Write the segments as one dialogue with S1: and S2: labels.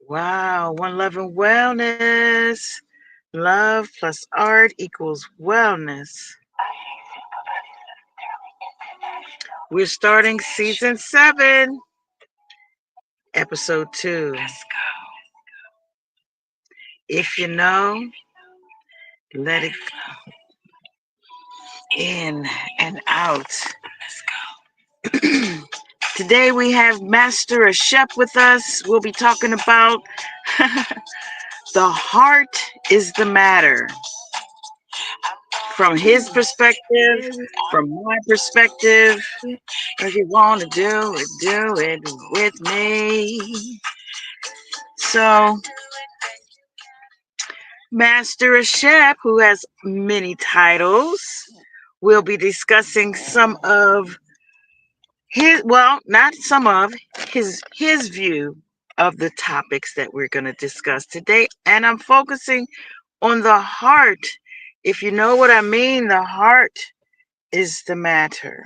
S1: Wow, one love and wellness. Love plus art equals wellness. We're starting season 7, episode 2. If you know, let it go in and out. Today we have Master Shep with us. We'll be talking about the heart is the matter. From his perspective, from my perspective, if you want to do it with me. So, Master Shep, who has many titles, will be discussing some of his, well, not some of his view of the topics that we're going to discuss today. And I'm focusing on the heart. If you know what I mean, the heart is the matter.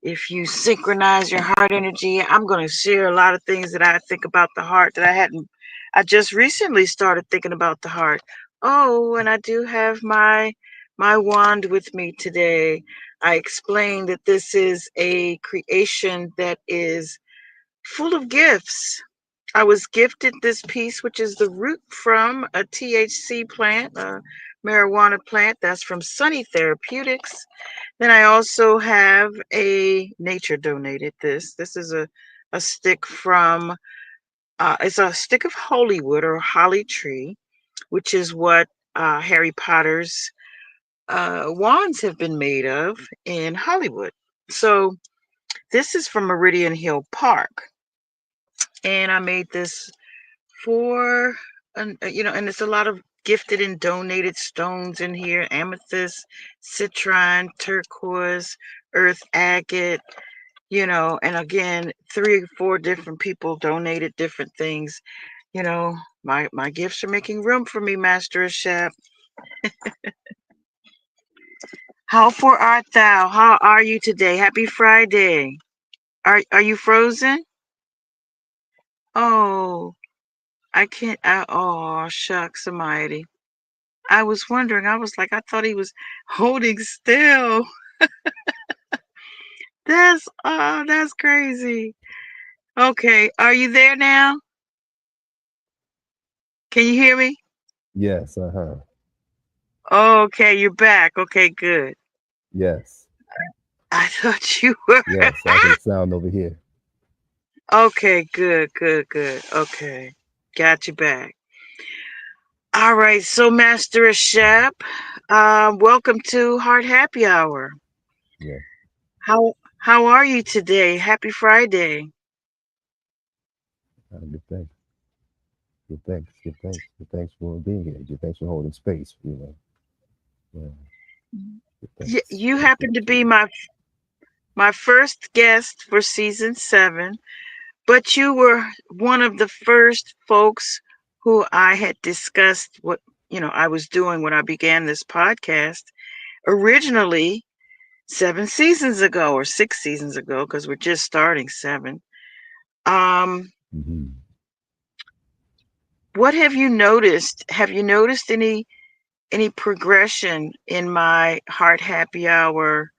S1: If you synchronize your heart energy, I'm going to share a lot of things that I think about the heart that I just recently started thinking about the heart. Oh, and I do have my wand with me today. I explained that this is a creation that is full of gifts. I was gifted this piece, which is the root from a THC plant, a marijuana plant that's from Sunny Therapeutics. Then I also have a nature donated this. This is a stick from, it's a stick of Holywood or holly tree, which is what Harry Potter's wands have been made of in Hollywood. So this is from Meridian Hill Park. And I made this for, and it's a lot of gifted and donated stones in here: amethyst, citrine, turquoise, earth agate, and again, 3 or 4 different people donated different things. My gifts are making room for me, Master Shep. How for art thou? How are you today? Happy Friday. Are you frozen? Oh, I can't. Oh, shucks, almighty. I was wondering. I was like, I thought he was holding still. That's crazy. Okay, are you there now? Can you hear me?
S2: Yes,
S1: Okay, you're back. Okay, good.
S2: yes,
S1: I thought you were.
S2: yes. I can sound over here.
S1: Okay, good, good, good. Okay, got you back. All right, so Master Shep, welcome to Heart Happy Hour.
S2: Yeah,
S1: How are you today? Happy Friday.
S2: good thanks. Good thanks. Good thanks. Good thanks for being here. Good thanks for holding space. Yeah. Good thanks.
S1: You
S2: Good
S1: happen to
S2: thanks.
S1: be my first guest for season 7, but you were one of the first folks who I had discussed what I was doing when I began this podcast originally 7 seasons ago or 6 seasons ago, because we're just starting 7. Um,
S2: Hmm.
S1: what have you noticed? Have you noticed any progression in my Heart Happy Hour?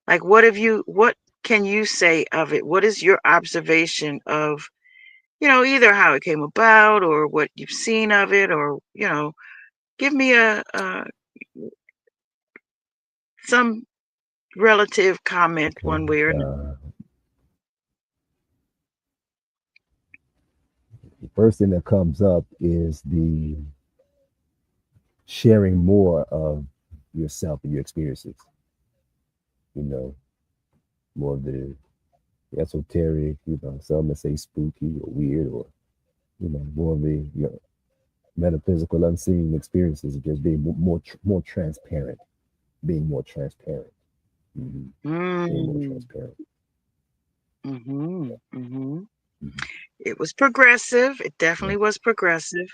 S1: Like, what can you say of it? What is your observation of, either how it came about or what you've seen of it, or, give me some relative comment
S2: Okay.
S1: one way or another.
S2: The first thing that comes up is the sharing more of yourself and your experiences. You know, more of the esoteric. Some may say spooky or weird, or more of the metaphysical, unseen experiences. Just being more transparent, being more transparent. Hmm. Being more
S1: Mm,
S2: transparent.
S1: mm-hmm, mm-hmm.
S2: Hmm.
S1: It was progressive. It
S2: Yeah.
S1: definitely was progressive.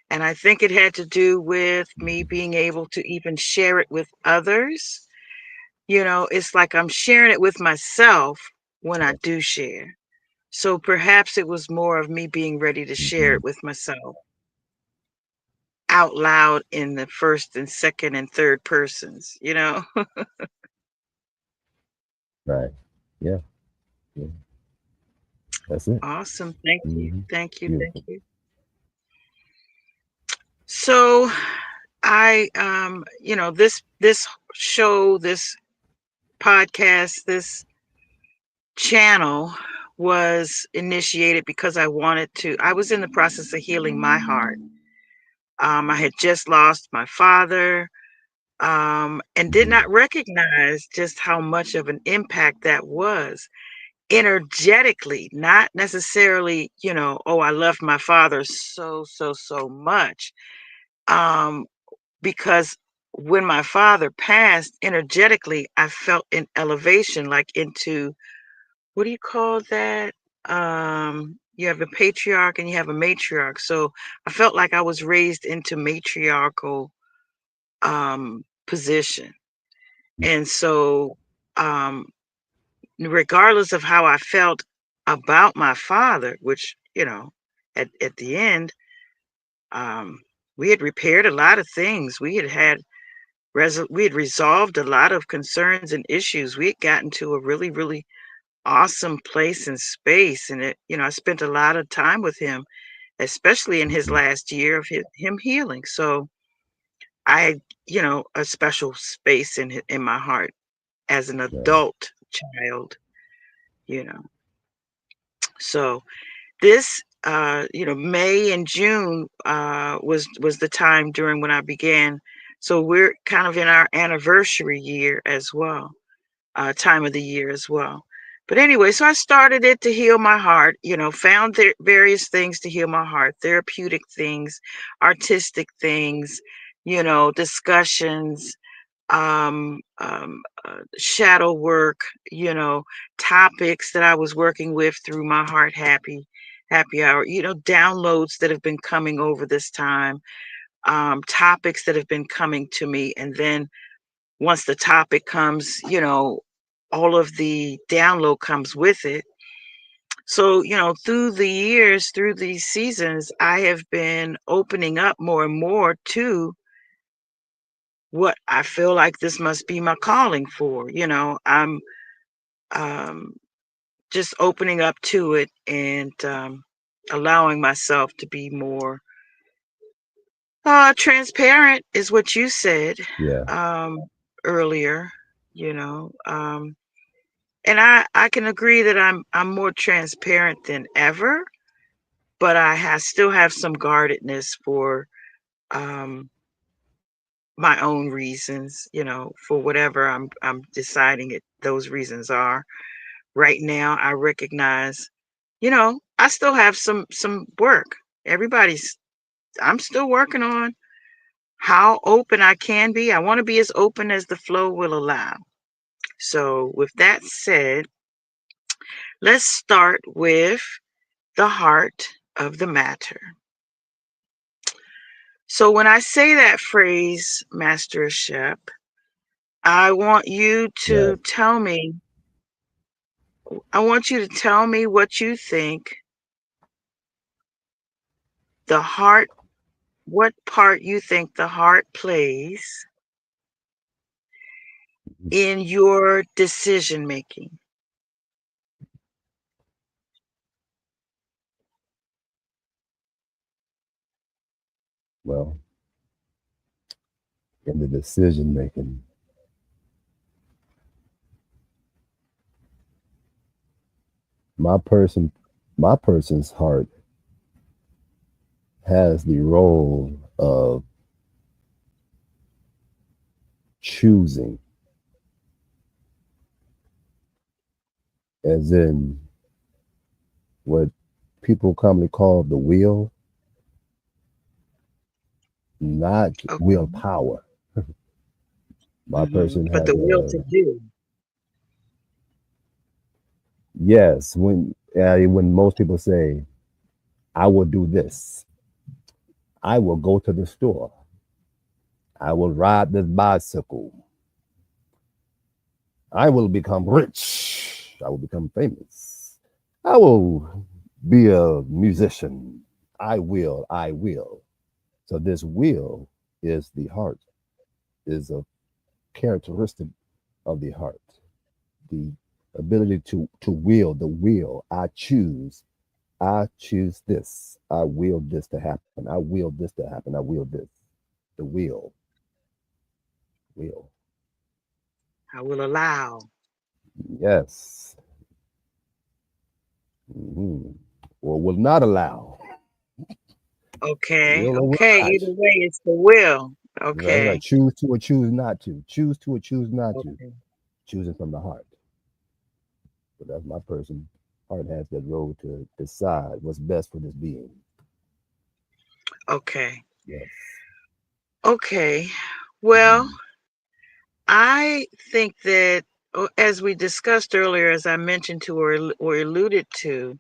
S1: And I think it had to do with me
S2: Hmm.
S1: being able to even share it with others. It's like I'm sharing it with myself when I
S2: Yes.
S1: do share. So perhaps it was more of me being ready to share
S2: Hmm.
S1: it with myself out loud in the first and second and third persons, you know?
S2: Right. Yeah. Yeah. That's it.
S1: Awesome. Thank you.
S2: Hmm.
S1: Thank you. Thank
S2: Beautiful.
S1: you. So this show, this podcast, this channel was initiated because I was in the process of healing my heart. I had just lost my father, and did
S2: Hmm.
S1: not recognize just how much of an impact that was energetically, not necessarily, oh, I loved my father so, so, so much. Um, because when my father passed, energetically, I felt an elevation, like into, what do you call that? You have a patriarch and you have a matriarch. So I felt like I was raised into matriarchal position. And so, um, regardless of how I felt about my father, which, at the end, um, we had repaired a lot of things. We had resolved a lot of concerns and issues. We had gotten to a really, really awesome place and space. And I spent a lot of time with him, especially in his
S2: Hmm.
S1: last year of him healing. So I had, a special space in my heart as an
S2: Right.
S1: adult child, you know. So this, May and June was the time during when I began. So we're kind of in our anniversary year as well, time of the year as well. But anyway, so I started it to heal my heart, found various things to heal my heart, therapeutic things, artistic things, discussions, shadow work, topics that I was working with through my heart happy hour, downloads that have been coming over this time, topics that have been coming to me. And then once the topic comes, all of the download comes with it. So, through the years, through these seasons, I have been opening up more and more to what I feel like this must be my calling for. I'm um, just opening up to it and allowing myself to be more transparent, is what you said
S2: Yeah.
S1: um, earlier. And I can agree that I'm more transparent than ever, but still have some guardedness for um, my own reasons, for whatever I'm deciding those reasons are. Right now, I recognize, I still have some work. Everybody's I'm still working on how open I can be. I want to be as open as the flow will allow. So, with that said, let's start with the heart of the matter. So, when I say that phrase, Master Shep, I want you to
S2: Right.
S1: tell me, I want you to tell me what you think the heart, what part you think the heart plays
S2: Mhm.
S1: in your decision making.
S2: Well, in the decision making, my person, my person's heart has the role of choosing, as in what people commonly call the will, not
S1: Okay.
S2: willpower. My person
S1: But
S2: has
S1: the will
S2: a
S1: to do.
S2: yes. When most people say, "I will do this," I will go to the store. I will ride this bicycle. I will become rich. I will become famous. I will be a musician. I will. I will. So this will is the heart, is a characteristic of the heart. The ability to will, the will. I choose. I choose this. I will this to happen. I will this to happen. I will this. The will. Will.
S1: I will allow.
S2: Yes. Mhm. Or will not allow.
S1: Okay.
S2: Will or will
S1: Okay.
S2: not.
S1: Either way, it's the will.
S2: Right, right.
S1: Okay.
S2: Choose to or choose not to. Choose to or choose not to.
S1: Okay.
S2: Choosing from the heart. So that's my person. Heart has that role to decide what's best for this being.
S1: Okay.
S2: Yes.
S1: Okay. Well,
S2: Mhm.
S1: I think that, as we discussed earlier, as I mentioned to or alluded to,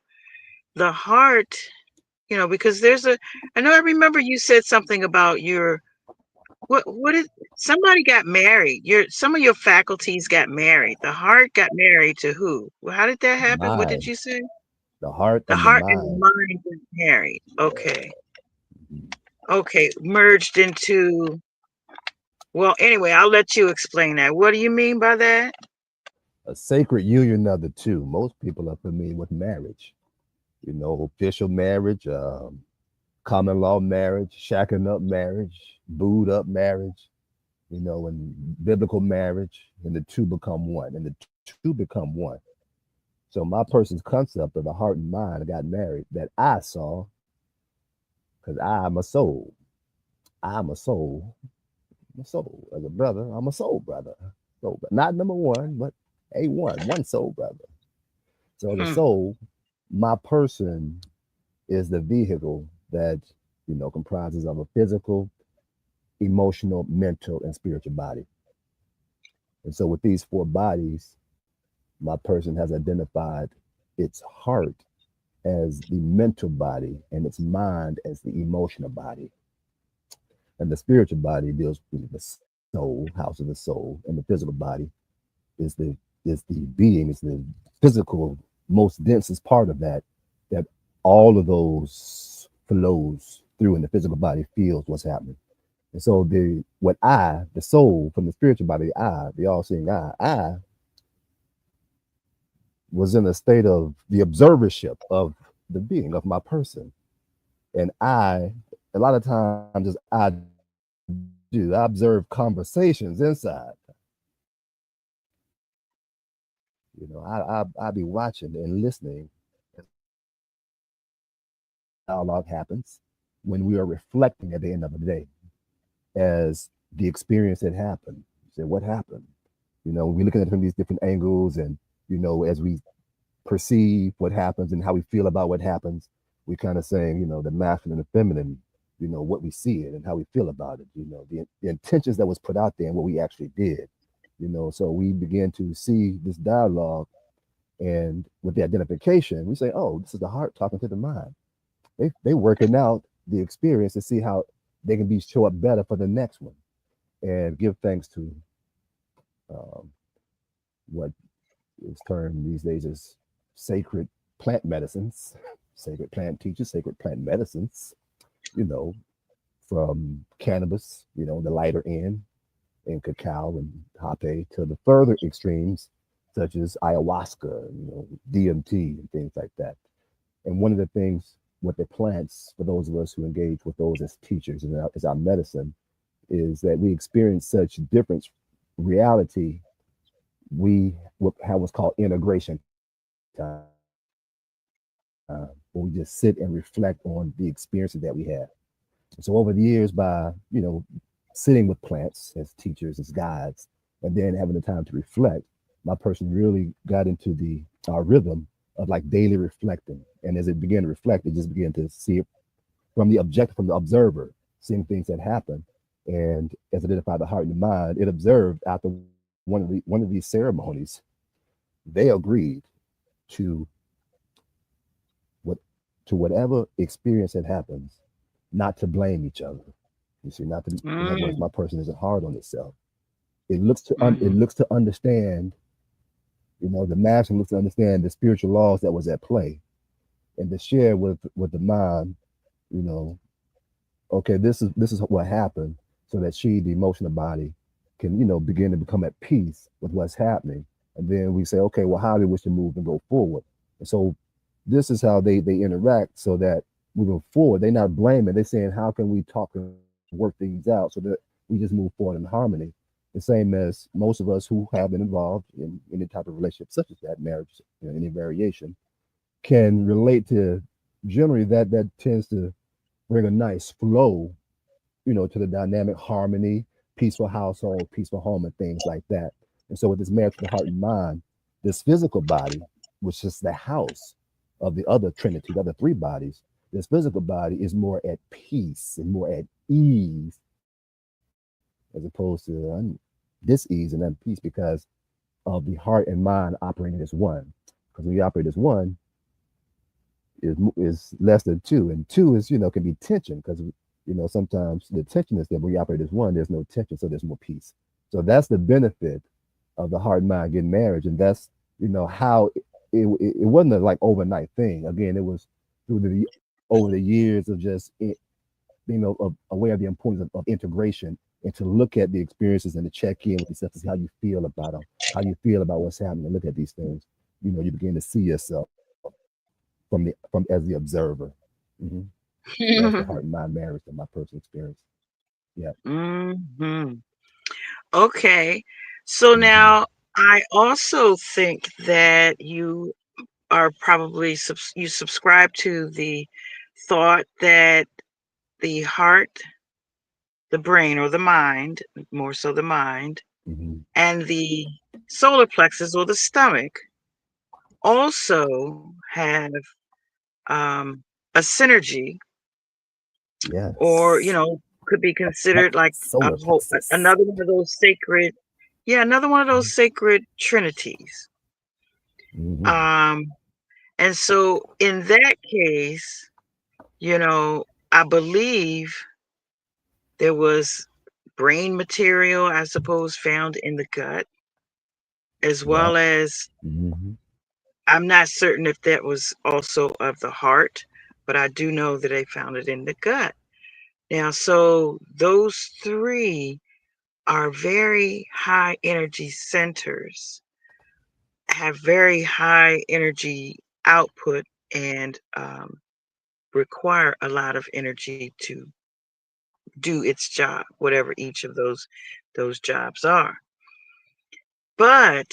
S1: the heart, because I know I remember you said something about what is, somebody got married. Some of your faculties got married. The heart got married to who? Well, how did that
S2: The
S1: happen? What did
S2: mind,
S1: you say?
S2: the heart
S1: The
S2: and the
S1: heart and the
S2: mind.
S1: mind got married.
S2: Yeah.
S1: Okay.
S2: Mhm.
S1: Okay. Merged into, well, anyway, I'll let you explain that. What do you mean by that?
S2: A sacred union of the two. Most people are familiar with marriage. Official marriage, common law marriage, shacking up marriage, booed up marriage, and biblical marriage, and the two become one, and the two become one. So my person's concept of the heart and mind got married that I saw, because I'm a soul. I'm a soul. I'm a soul. As a brother, I'm a soul brother. So, but not number one, but one soul brother. So the
S1: Hmm.
S2: soul, my person is the vehicle that, comprises of a physical, emotional, mental, and spiritual body. And so with these four bodies, my person has identified its heart as the mental body and its mind as the emotional body. And the spiritual body deals with the soul, house of the soul, and the physical body is the being, is the physical, most densest part of that all of those flows through, and the physical body feels what's happening. And so the soul from the spiritual body, the all-seeing I was in a state of the observership of the being of my person. And a lot of times, as I do, I observe conversations inside. I be watching and listening as a dialogue happens when we are reflecting at the end of the day as the experience that happened. You say, what happened? We're looking at it from these different angles, and as we perceive what happens and how we feel about what happens, we kind of saying, the masculine and the feminine, what we see it and how we feel about it, the intentions that was put out there and what we actually did. So we begin to see this dialogue, and with the identification, we say, oh, this is the heart talking to the mind. They working out the experience to see how they can be show up better for the next one, and give thanks to um, what is termed these days as sacred plant medicines, sacred plant teachers, sacred plant medicines, you know, from cannabis, the lighter end, and cacao and hape, to the further extremes, such as ayahuasca, DMT, and things like that. And one of the things with the plants, for those of us who engage with those as teachers and as our medicine, is that we experience such different reality. We have what's called integration time, where we just sit and reflect on the experiences that we have. So over the years, by sitting with plants as teachers, as guides, and then having the time to reflect, my person really got into the rhythm of like daily reflecting. And as it began to reflect, it just began to see it from the observer, seeing things that happen. And as identified the heart and the mind, it observed after one of these ceremonies, they agreed to what to whatever experience that happens, not to blame each other. You see, not to, in other words,
S1: Mm,
S2: my person isn't hard on itself. It
S1: hmm.
S2: looks to understand The master looks to understand the spiritual laws that was at play and to share with the mind, you know, okay, this is what happened, so that she, the emotional body, can begin to become at peace with what's happening, and then we say, okay, well, how do we wish to move and go forward? And so this is how they interact, so that moving forward, they're not blaming, they're saying, how can we talk and work things out so that we just move forward in harmony. The same as most of us who have been involved in any type of relationship, such as that marriage, any variation, can relate to. Generally, that tends to bring a nice flow, to the dynamic harmony, peaceful household, peaceful home, and things like that. And so, with this marriage to the heart and mind, this physical body, which is the house of the other trinity, the other three bodies, this physical body is more at peace and more at ease, as opposed to dis-ease and unpeace, because of the heart and mind operating as one. Because when you operate as one, is less than two, and two is can be tension, because sometimes the tension is there. When you operate as one, there's no tension, so there's more peace. So that's the benefit of the heart and mind getting marriage, and that's how it wasn't a like overnight thing. Again, it was through the over the years of just aware of the importance of integration, and to look at the experiences and to check in with yourself to see how you feel about them, how you feel about what's happening, and look at these things. You begin to see yourself from as the observer. hmm That's the heart and mind marriage in my personal experience. Yeah.
S1: Hmm. Okay. So
S2: hmm
S1: now I also think that you are probably you subscribe to the thought that the heart, the brain, or the mind, more so the mind,
S2: hmm
S1: and the solar plexus or the stomach also have um, a synergy, or
S2: Yes.
S1: could be
S2: A
S1: considered like a
S2: solar
S1: whole
S2: plexus.
S1: another one of those sacred, yeah, another one of those sacred trinities.
S2: hmm
S1: Um, and so in that case, I believe there was brain material, I suppose, found in the gut, as
S2: Yep.
S1: well as
S2: hmm
S1: I'm not certain if that was also of the heart, but I do know that they found it in the gut. Now, so those three are very high energy centers, have very high energy output, and require a lot of energy to do its job, whatever each of those jobs are. But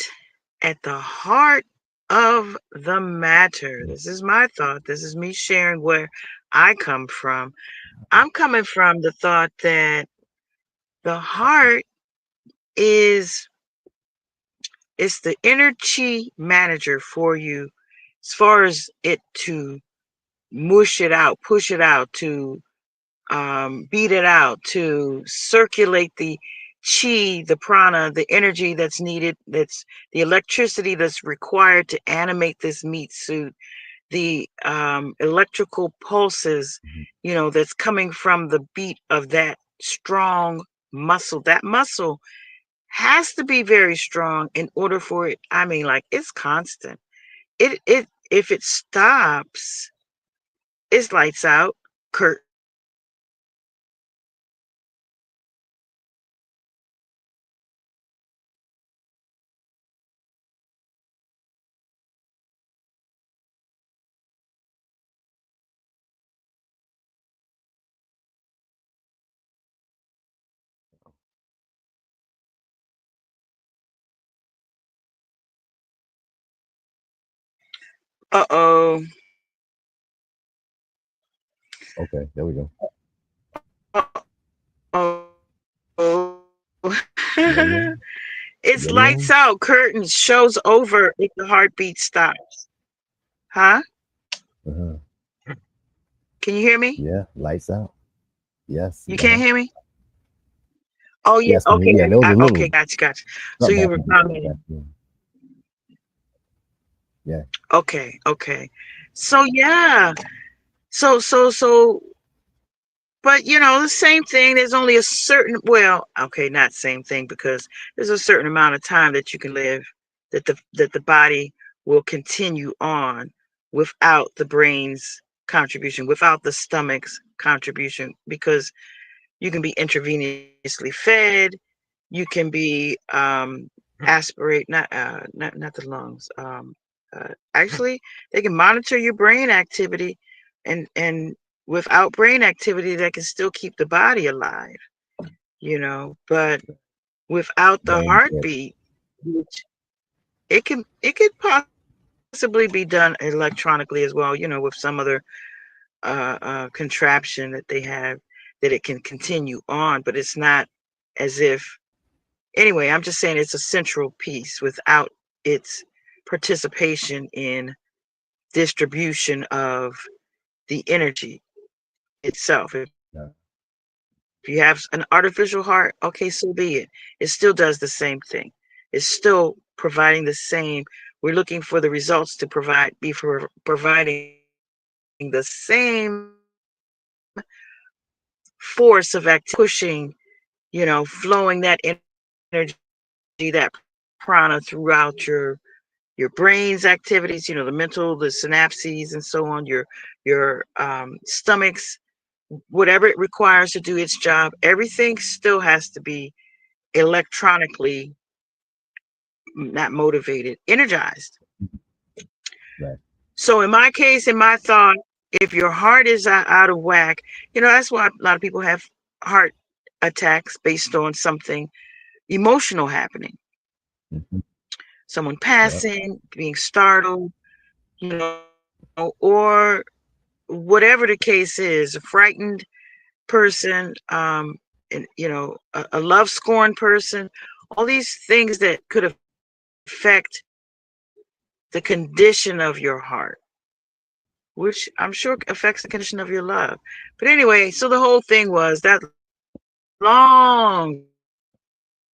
S1: at the heart of the matter, this is my thought, this is me sharing where I come from. I'm coming from the thought that the heart is it's the energy manager for you, as far as it to mush it out, push it out, to beat it out, to circulate the chi, the prana, the energy that's needed, that's the electricity that's required to animate this meat suit, the electrical pulses, that's coming from the beat of that strong muscle. That muscle has to be very strong in order for it. I mean, like, it's constant. It if it stops, it's lights out, curtains shows over. Uh-oh.
S2: Okay, there we go.
S1: Uh-oh.
S2: Yo-yo.
S1: It's lights
S2: Yo-yo.
S1: out, curtains shows over if the heartbeat stops. Huh?
S2: Uh-huh.
S1: Can you hear me?
S2: Yeah, lights out. Yes.
S1: You
S2: Uh-huh.
S1: can't hear me? Oh yeah,
S2: Yes, can hear.
S1: okay.
S2: Yeah, there was a
S1: Okay,
S2: little
S1: gotcha. So
S2: not
S1: you
S2: back
S1: were
S2: and forth. Back
S1: commenting.
S2: then. Yeah.
S1: Okay. So yeah. So but the same thing. There's only a certain, well, okay, not same thing, because there's a certain amount of time that you can live. that the body will continue on without the brain's contribution, without the stomach's contribution, because you can be intravenously fed, you can be aspirate, not the lungs. Actually, they can monitor your brain activity, and without brain activity, that can still keep the body alive. But without the
S2: brain dead.
S1: heartbeat, which it could possibly be done electronically as well. With some other contraption that they have, that it can continue on, but it's not as if. Anyway, I'm just saying it's a central piece. Without its participation in distribution of the energy itself. If you have an artificial heart, okay, so be it. It still does the same thing. It's still providing the same. We're looking for the results to providing the same force of activity, pushing, flowing that energy, that prana throughout your brain's activities, the mental, the synapses, and so on, your stomach's, whatever it requires to do its job. Everything still has to be electronically, not motivated, energized.
S2: Right.
S1: So in my case, in my thought, if your heart is out of whack, that's why a lot of people have heart attacks based on something emotional happening.
S2: Mm-hmm.
S1: Someone
S2: Yep.
S1: passing, being startled, or whatever the case is, a frightened person, a love scorned person, all these things that could affect the condition of your heart, which I'm sure affects the condition of your love. But anyway, so the whole thing was that long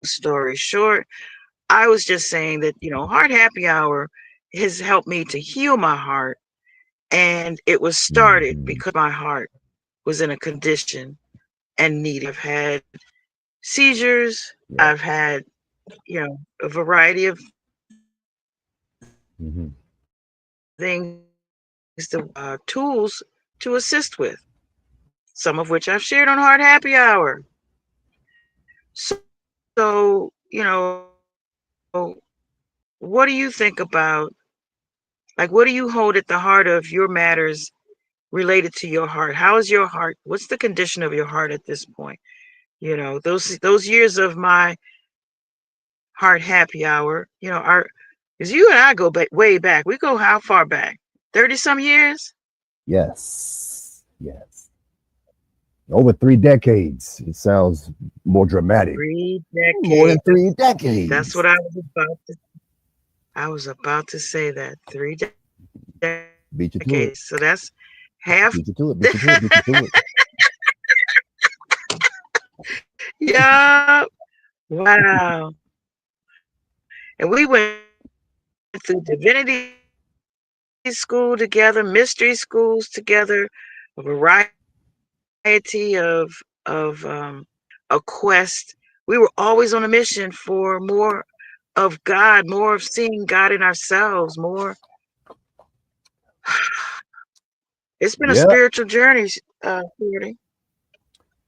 S1: story short, I was just saying that, Heart Happy Hour has helped me to heal my heart. And it was started because my
S2: Mm-hmm.
S1: heart was in a condition and needed help. I've had seizures.
S2: Yeah.
S1: I've had, a variety of
S2: Mm-hmm.
S1: things, tools to assist with, some of which I've shared on Heart Happy Hour. So, what do you think about, what do you hold at the heart of your matters related to your heart? How is your heart? What's the condition of your heart at this point? Those years of my Heart Happy Hour, because you and I go back, way back. We go how far back? 30 some years?
S2: Yes. Yes. Over 3 decades. It sounds more dramatic.
S1: 3 decades.
S2: More than three
S1: That's
S2: decades.
S1: what I was about to say that. 3 decades. So that's
S2: To it.
S1: half.
S2: Beat you to it. Beat you to it. Beat you to it.
S1: Yup. Wow. And we went through divinity school together, mystery schools together, a variety of a quest. We were always on a mission for more of God, more of seeing God in ourselves, more. It's been a
S2: Yep.
S1: spiritual journey, Theory.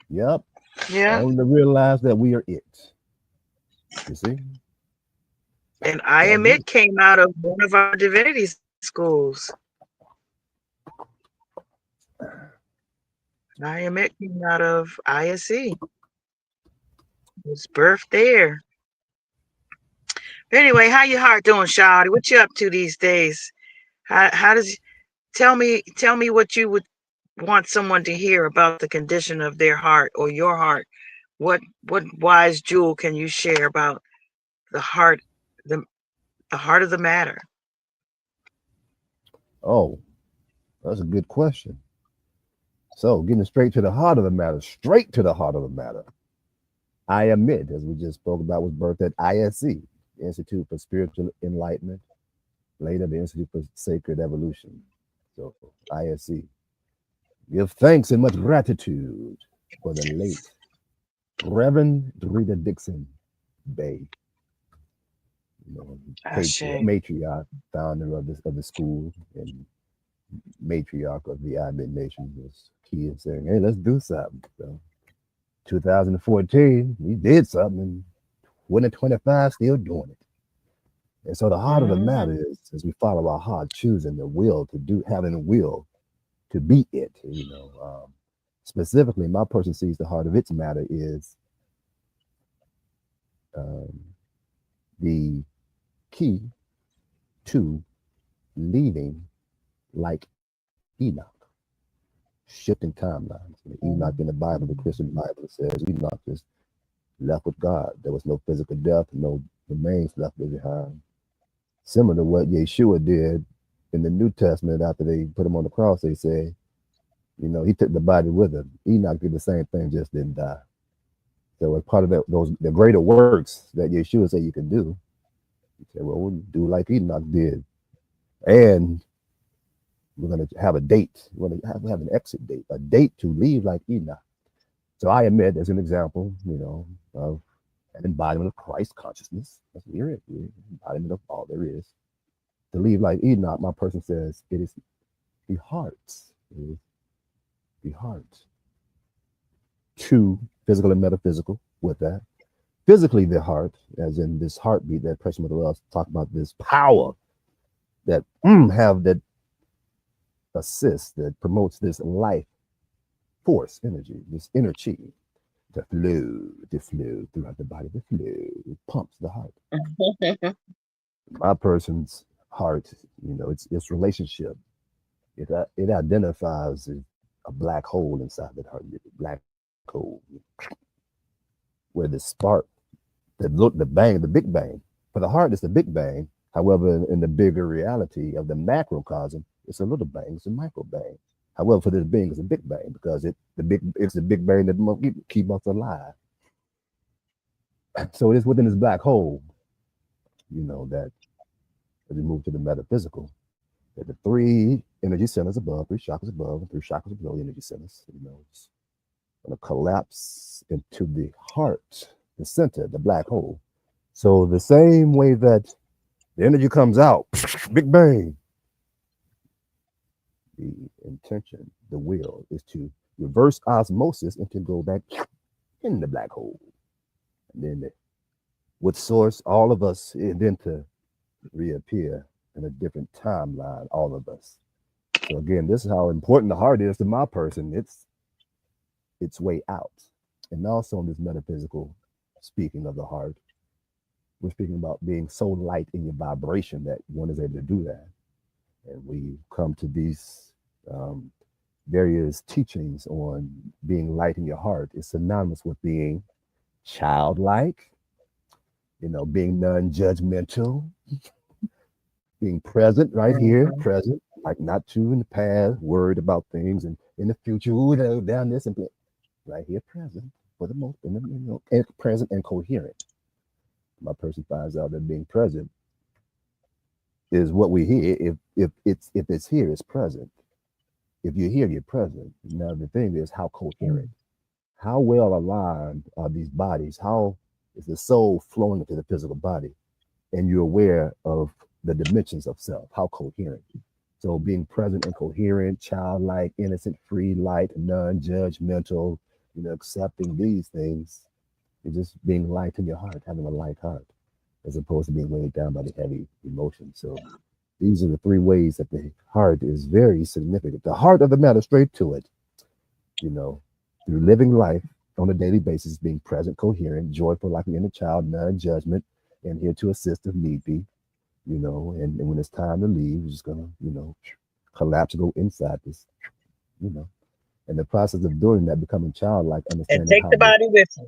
S2: Yep.
S1: Yeah.
S2: Only to realize that we are it. You see?
S1: And I
S2: That's
S1: Am
S2: it.
S1: It came out of one of our divinity schools. I Am It came out of ISE. It was birthed there. But anyway, how your heart doing, Shawty? What you up to these days? How does tell me what you would want someone to hear about the condition of their heart or your heart. What wise jewel can you share about the heart, the the heart of the matter?
S2: Oh, that's a good question. So, getting straight to the heart of the matter, straight to the heart of the matter. I admit, as we just spoke about, was birthed at ISE, Institute for Spiritual Enlightenment, later the Institute for Sacred Evolution. So, ISE. Give thanks and much gratitude for the late Reverend Rita Dixon Bay. You know,
S1: Ashe.
S2: matriarch, founder of the school, and matriarch of the Admit Nation was key in saying, "Hey, let's do something." So, 2014, we did something, and 2025 still doing it. And so the heart of the matter
S1: Mm,
S2: is, as we follow our heart, choosing the will to do, having the will to be it. Specifically, my person sees the heart of its matter is um, the key to leading like Enoch, shifting timelines. Enoch in the Bible, the Christian Bible, says Enoch just left with God. There was no physical death, no remains left behind. Similar to what Yeshua did in the New Testament after they put him on the cross, they say, he took the body with him. Enoch did the same thing, just didn't die. So as part of the greater works that Yeshua said you can do, he said, well, we'll do like Enoch did. And we're going to have a date. We're going to have an exit date, a date to leave like Enoch. So I admit, as an example, of an embodiment of Christ consciousness. That's here it is, embodiment of all there is. To leave like Enoch, my person says, it is the heart. It is the heart. Two, physical and metaphysical with that. Physically, the heart, as in this heartbeat that Precious Mother Wells talk about, this power that have that assists, that promotes this life force energy, this energy to flow throughout the body, the flow, it pumps the heart. My person's heart, it's relationship. It identifies a black hole inside that heart, black hole, where the spark, the bang, the big bang. For the heart, it's the big bang. However, in the bigger reality of the macrocosm, it's a little bang, it's a micro bang. However, for this being, it's a big bang because it's the big bang that keep us alive. So it is within this black hole, that as we move to the metaphysical, that the three energy centers above, three chakras above, and three chakras below the energy centers, it's going to collapse into the heart, the center, the black hole. So the same way that the energy comes out, big bang, the intention, the will is to reverse osmosis and to go back in the black hole. And then with source, all of us, and then to reappear in a different timeline, all of us. So again, this is how important the heart is to my person. It's its way out. And also in this metaphysical speaking of the heart, we're speaking about being so light in your vibration that one is able to do that. And we come to these various teachings on being light in your heart. It's synonymous with being childlike, being non-judgmental, being present right here, present, like not too in the past, worried about things, and in the future, ooh, down this and right here, present for the most, and present and coherent. My person finds out that being present is what we hear. If it's here, it's present. If you're here, you're present. Now the thing is, how coherent, how well aligned are these bodies? How is the soul flowing into the physical body? And you're aware of the dimensions of self, how coherent. So being present and coherent, childlike, innocent, free, light, non-judgmental, accepting these things, is just being light in your heart, having a light heart, as opposed to being weighed down by the heavy emotions. So these are the three ways that the heart is very significant. The heart of the matter, straight to it, through living life on a daily basis, being present, coherent, joyful like an inner child, non-judgment, and here to assist if need be, and when it's time to leave, we're just gonna, collapse, go inside this, you know. And the process of doing that, becoming childlike,
S1: and
S2: understanding
S1: take
S2: how
S1: the
S2: to
S1: body with you.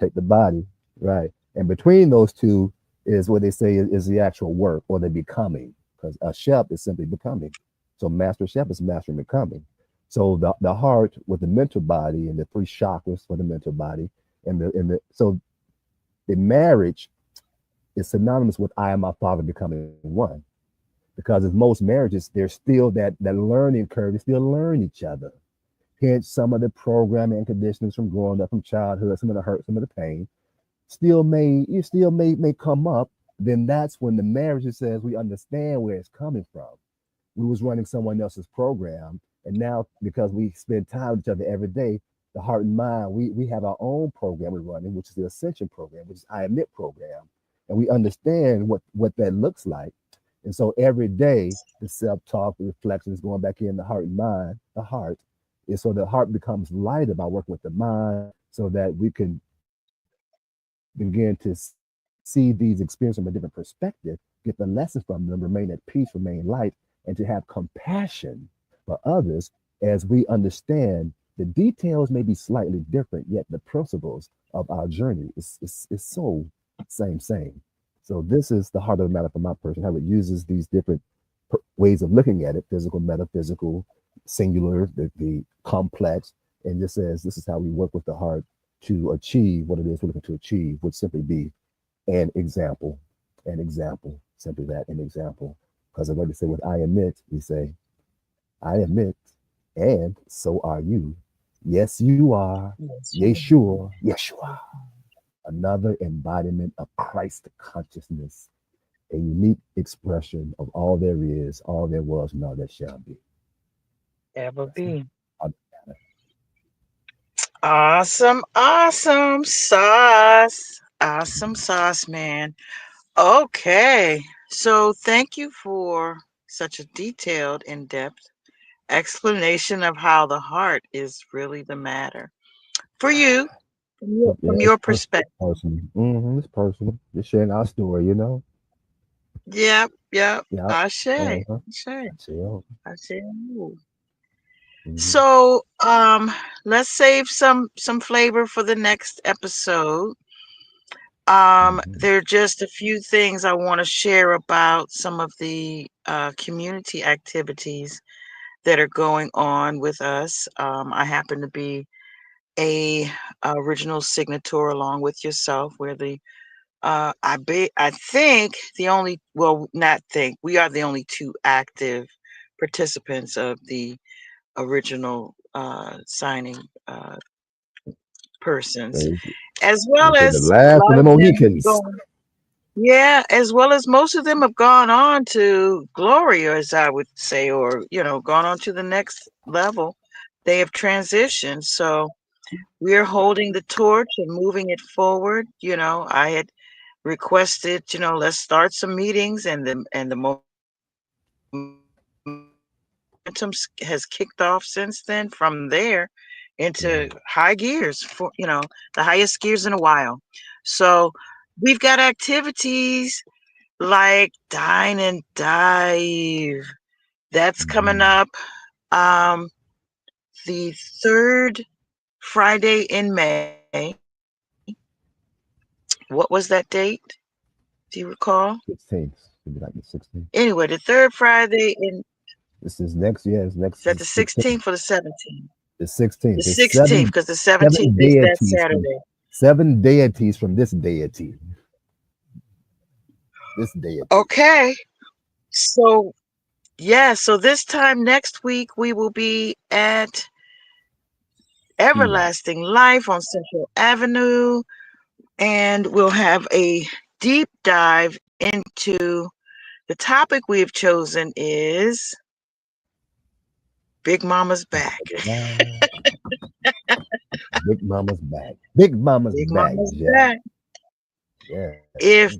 S2: take the body, right? And between those two is what they say is the actual work or the becoming, because a chef is simply becoming. So master chef is mastering becoming. So the heart with the mental body and the three chakras for the mental body, so the marriage is synonymous with I and my father becoming one. Because in most marriages, there's still that learning curve. They still learn each other. Hence, some of the programming and conditionings from growing up from childhood, some of the hurt, some of the pain, still may come up, then that's when the marriage says we understand where it's coming from. We was running someone else's program, and now because we spend time with each other every day, the heart and mind, we have our own program we're running, which is the Ascension program, which is I Admit program, and we understand what that looks like. And so every day, the self-talk, the reflection is going back in the heart and mind. The heart is so the heart becomes lighter by working with the mind, so that we can begin to see these experiences from a different perspective, get the lessons from them, remain at peace, remain light, and to have compassion for others as we understand the details may be slightly different, yet the principles of our journey is so same. So this is the heart of the matter for my person, how it uses these different ways of looking at it, physical, metaphysical, singular, the complex, and just says this is how we work with the heart to achieve what it is we're looking to achieve, would simply be an example, simply that, an example. Because like they say with I admit, we say, I admit, and so are you. Yes, you are.
S1: Yes.
S2: Yes, sure. Yes, you are. Another embodiment of Christ consciousness, a unique expression of all there is, all there was, and all that shall be.
S1: Ever
S2: That's it.
S1: be.
S2: Uh,
S1: Awesome, awesome sauce. Awesome sauce, man. Okay. So thank you for such a detailed, in-depth explanation of how the heart is really the matter for you,
S2: Yeah,
S1: from
S2: it's
S1: your
S2: personal.
S1: perspective.
S2: Personal. It's personal. Just sharing our story, you know?
S1: Yep, yep.
S2: Yep.
S1: Ashe,
S2: Uh-huh.
S1: Ashe,
S2: That's it.
S1: Ashe.
S2: Mm-hmm.
S1: So, let's save some flavor for the next episode.
S2: Mm-hmm.
S1: There are just a few things I want to share about some of the community activities that are going on with us. I happen to be a original signator along with yourself, where the I think the only, well, not think, we are the only two active participants of the original signing persons,
S2: They,
S1: as
S2: they
S1: well
S2: say the
S1: as a
S2: last of
S1: lot
S2: the
S1: of them
S2: Mohicans.
S1: going. Yeah, as well as most of them have gone on to glory, as I would say, or gone on to the next level. They have transitioned, so we're holding the torch and moving it forward. I had requested, let's start some meetings, and the momentum has kicked off since then. From there into
S2: Yeah.
S1: high gears, for the highest gears in a while. So we've got activities like Dine and Dive. That's coming
S2: Mm-hmm.
S1: up the third Friday in May. What was that date? Do you recall?
S2: 16th. Should be like the 16th.
S1: Anyway, the third Friday in,
S2: This is next, yeah, it's
S1: is
S2: next
S1: that the
S2: is 16th.
S1: 16th or the 17th?
S2: The
S1: The
S2: 16th. It's
S1: 16th, because the 17th
S2: seven
S1: is that
S2: deities from
S1: Saturday.
S2: seven deities from this deity. This deity.
S1: Okay. So, yeah, so this time next week we will be at
S2: Enoch.
S1: Everlasting Life on Central Avenue, and we'll have a deep dive into the topic we have chosen is Big Mama's back.
S2: Big Mama's back. Big Mama's
S1: Big
S2: back,
S1: Mama's
S2: Jack.
S1: back.
S2: Yeah.
S1: If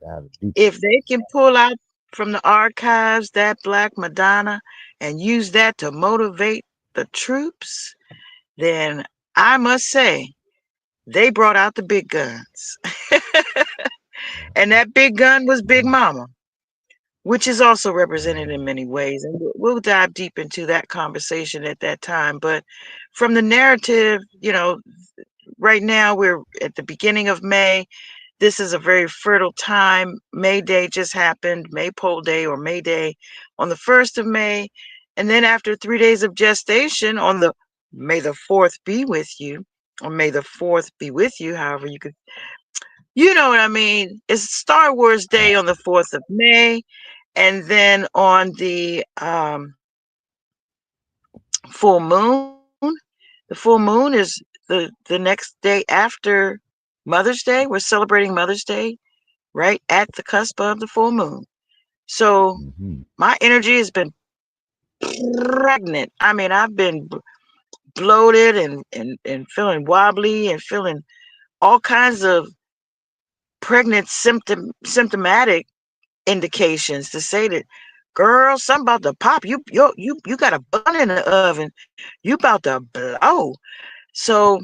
S2: Dive deep.
S1: if they can pull out from the archives that Black Madonna and use that to motivate the troops, then I must say they brought out the big guns. And that big gun was Big Mama, which is also represented in many ways. And we'll dive deep into that conversation at that time. But from the narrative, right now we're at the beginning of May. This is a very fertile time. May Day just happened, Maypole Day or May Day on the 1st of May. And then after 3 days of gestation on the May the 4th be with you, or May the 4th be with you, however you could, you know what I mean? It's Star Wars Day on the 4th of May. And then on the full moon, the full moon is the next day after Mother's Day. We're celebrating Mother's Day right at the cusp of the full moon. So
S2: Mm-hmm.
S1: my energy has been pregnant. I mean, I've been bloated and feeling wobbly and feeling all kinds of pregnant symptomatic indications to say that, girl, something about to pop. You got a bun in the oven. You about to blow. So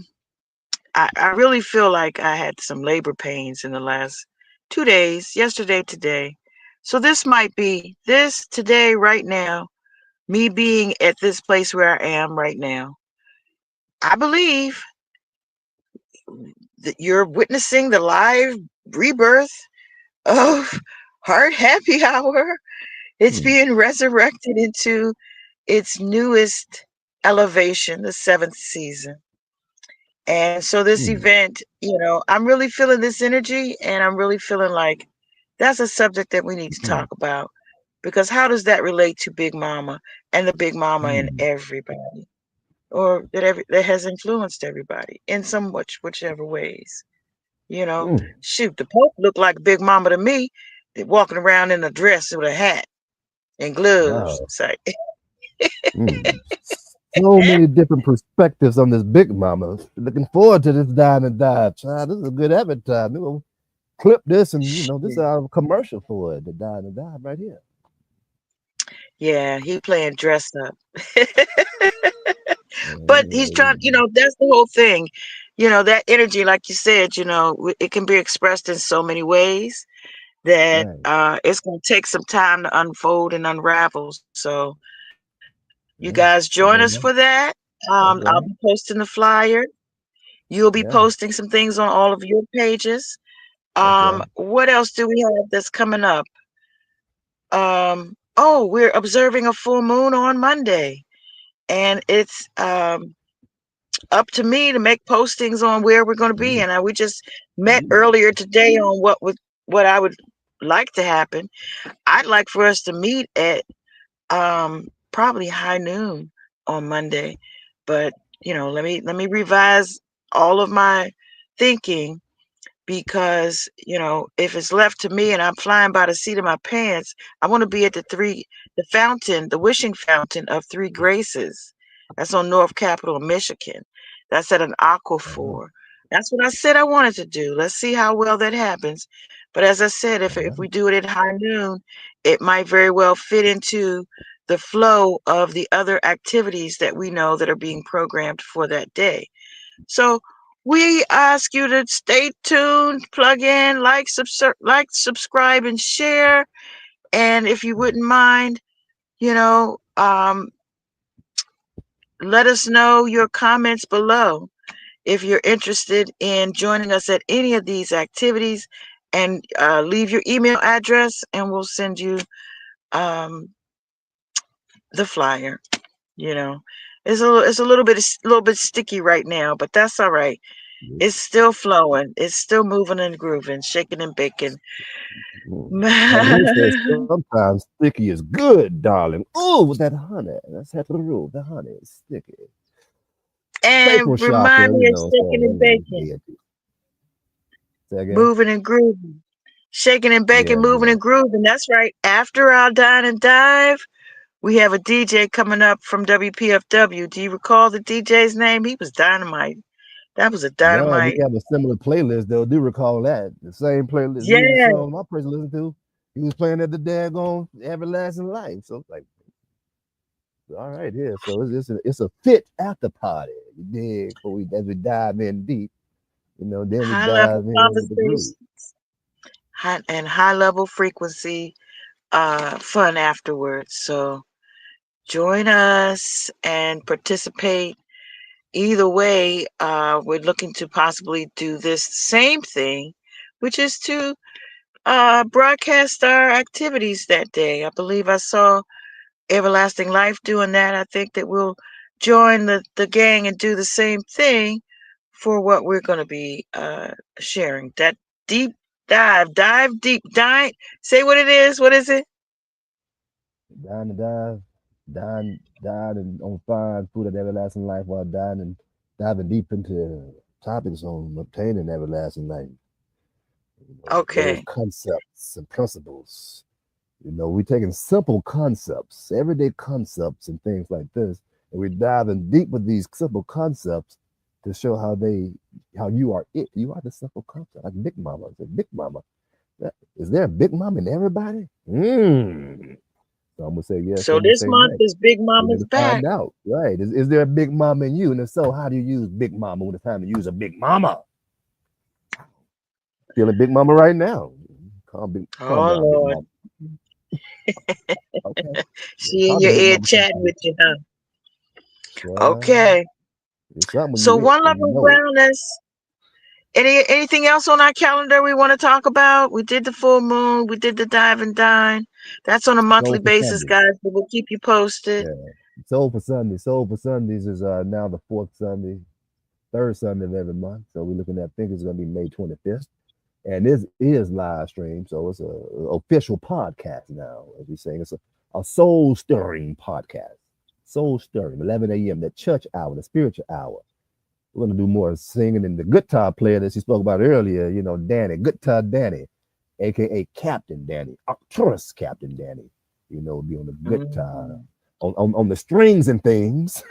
S1: I really feel like I had some labor pains in the last 2 days, yesterday, today. So this might be this today, right now, me being at this place where I am right now. I believe that you're witnessing the live rebirth of Heart Happy Hour. It's
S2: Mm,
S1: being resurrected into its newest elevation, the seventh season. And so this
S2: mm,
S1: event, I'm really feeling this energy and I'm really feeling like that's a subject that we need to
S2: mm,
S1: talk about because how does that relate to Big Mama and the Big Mama and
S2: mm,
S1: everybody or that has influenced everybody in some whichever ways, you know?
S2: mm.
S1: Shoot, the Pope looked like Big Mama to me, walking around in a dress with a hat and gloves.
S2: Wow.
S1: It's like,
S2: Mm. So many different perspectives on this Big Mama. Looking forward to this dine and dive. Child, this is a good advertisement. We're gonna clip this and this is
S1: shit.
S2: our commercial for it, the dine and dive right here.
S1: Yeah, he playing dress up. But he's trying,
S2: Mm,
S1: that's the whole thing. That energy, like you said, it can be expressed in so many ways that
S2: right.
S1: it's going to take some time to unfold and unravel. So you guys
S2: Yeah.
S1: join us
S2: So
S1: for
S2: bring that.
S1: that.
S2: That's
S1: I'll be
S2: right.
S1: posting the flyer. You'll be
S2: Yeah.
S1: posting some things on all of your pages.
S2: That's right.
S1: What else do we have that's coming up? Oh, we're observing a full moon on Monday, and it's up to me to make postings on where we're going to be.
S2: Mm,
S1: And we just met
S2: mm,
S1: earlier today on what I would like to happen. I'd like for us to meet at probably high noon on Monday, but let me revise all of my thinking because if it's left to me and I'm flying by the seat of my pants, I want to be at the fountain, the wishing fountain of Three Graces. That's on North Capitol, Michigan. That's at an
S2: uh-huh.
S1: aquifer. That's what I said I wanted to do. Let's see how well that happens. But as I said,
S2: All
S1: if
S2: right.
S1: we do it at high noon, it might very well fit into the flow of the other activities that we know that are being programmed for that day. So we ask you to stay tuned, plug in, subscribe, and share. And if you wouldn't mind, you know, um, let us know your comments below if you're interested in joining us at any of these activities, and leave your email address, and we'll send you um, the flyer. You know, it's a little bit sticky right now, but that's all right.
S2: Mm,
S1: It's still flowing. It's still moving and grooving, shaking and baking.
S2: mm. Like Ruth says, sometimes sticky is good, darling. Oh, with that honey. That's head to the roof. The honey is sticky. Staple
S1: And remind
S2: shocker,
S1: me of
S2: so
S1: shaking and baking,
S2: yeah. Say again?
S1: moving and grooving. Shaking and baking,
S2: Yeah,
S1: moving
S2: yeah.
S1: and grooving. That's right. After our dine and dive, we have a DJ coming up from WPFW. Do you recall the DJ's name? He was dynamite. That was a
S2: No, we
S1: dynamite.
S2: have a similar playlist though. Do recall that. The same playlist music
S1: Yeah.
S2: song my person listened to. He was playing at the daggone everlasting life. So it's like, all right, here. So it's a fit after party. You dig? Before we as we dive in deep, then we
S1: High level
S2: dive in with the groove.
S1: conversation, and high level frequency fun afterwards. So join us and participate. Either way, we're looking to possibly do this same thing, which is to broadcast our activities that day. I believe I saw Everlasting Life doing that. I think that we'll join the gang and do the same thing for what we're going to be sharing. That deep dive deep, dive. Say what it is. What is it?
S2: Dying to dive, dying and on fire food of everlasting life while dying and diving deep into topics on obtaining everlasting life. Those
S1: Okay.
S2: concepts and principles. We're taking simple concepts, everyday concepts, and things like this, and we're diving deep with these simple concepts to show how you are it. You are the simple concept, like Big Mama. Big Mama. Is there a Big Mama in everybody? So I'm gonna say yes.
S1: So
S2: Some will
S1: this
S2: say
S1: month
S2: no.
S1: is Big
S2: We need
S1: Mama's
S2: to
S1: back.
S2: find out, right? Is there a Big Mama in you? And if so, how do you use Big Mama when it's time to use a Big Mama? Feeling Big Mama right now. Calm
S1: Oh
S2: down, Big
S1: Lord.
S2: Mama. Okay.
S1: She in
S2: Talk to
S1: your
S2: Big
S1: ear
S2: Mama
S1: chatting
S2: sometimes.
S1: with you, huh?
S2: Well,
S1: Okay.
S2: it's something when
S1: So
S2: you it
S1: one
S2: and
S1: love
S2: you
S1: and
S2: know it.
S1: wellness. Anything else on our calendar we want to talk about? We did the full moon. We did the dive and dine. That's on a monthly
S2: Soul for
S1: basis,
S2: Sundays.
S1: guys. But we'll keep you posted.
S2: Yeah. Soul for Sundays. Soul for Sundays is now the fourth Sunday, third Sunday of every month. So we're looking at, I think it's going to be May 25th. And this is live stream. So it's a official podcast now, as we saying. It's a soul stirring podcast. Soul stirring, 11 a.m., the church hour, the spiritual hour. We're going to do more singing. And the guitar player that she spoke about earlier, Danny, guitar Danny, aka Captain Danny, Arcturus Captain Danny, be on the guitar,
S1: Mhm.
S2: on the strings and things,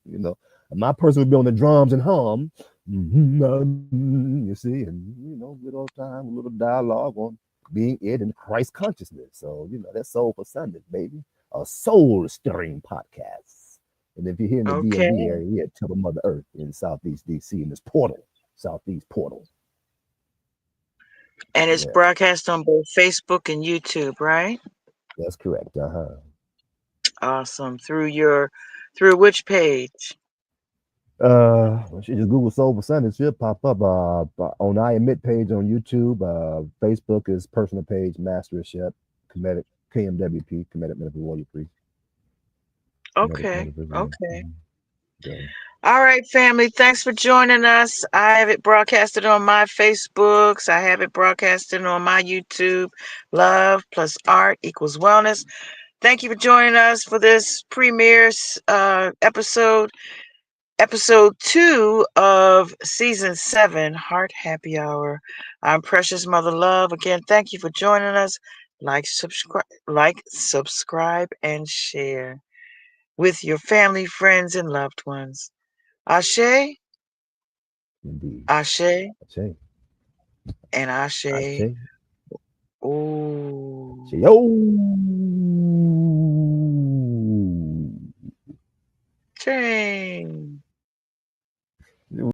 S2: you know. And my person would be on the drums and hum, you see, and good old time, a little dialogue on being it and Christ consciousness. So that's Soul for Sunday, baby, a soul stirring podcast. And if you're here in the DMV
S1: Okay.
S2: area, we're at Temple Mother Earth in Southeast DC in this portal, Southeast portal.
S1: And it's
S2: Yeah,
S1: broadcast on both Facebook and YouTube, right?
S2: that's correct.
S1: Awesome. Through which page?
S2: She just Google Soul for Sunday. It should pop up on I Admit page on YouTube. Facebook is personal page, Master of Chef, Comedic, KMWP, Comedic Medical Warrior Priest, Comedic
S1: Okay.
S2: Medical Prisoner.
S1: Okay.
S2: So,
S1: All right, family. Thanks for joining us. I have it broadcasted on my Facebooks. I have it broadcasted on my YouTube. Love+Art equals wellness. Thank you for joining us for this premiere episode 2 of season 7, Heart Happy Hour. I'm Precious Mother Love. Again, thank you for joining us. Subscribe, and share with your family, friends, and loved ones. Ashe,
S2: indeed.
S1: Ashe,
S2: Ashe.
S1: and Ashe.
S2: Ashe. Ashe.
S1: Ooh.
S2: Yo.
S1: Change.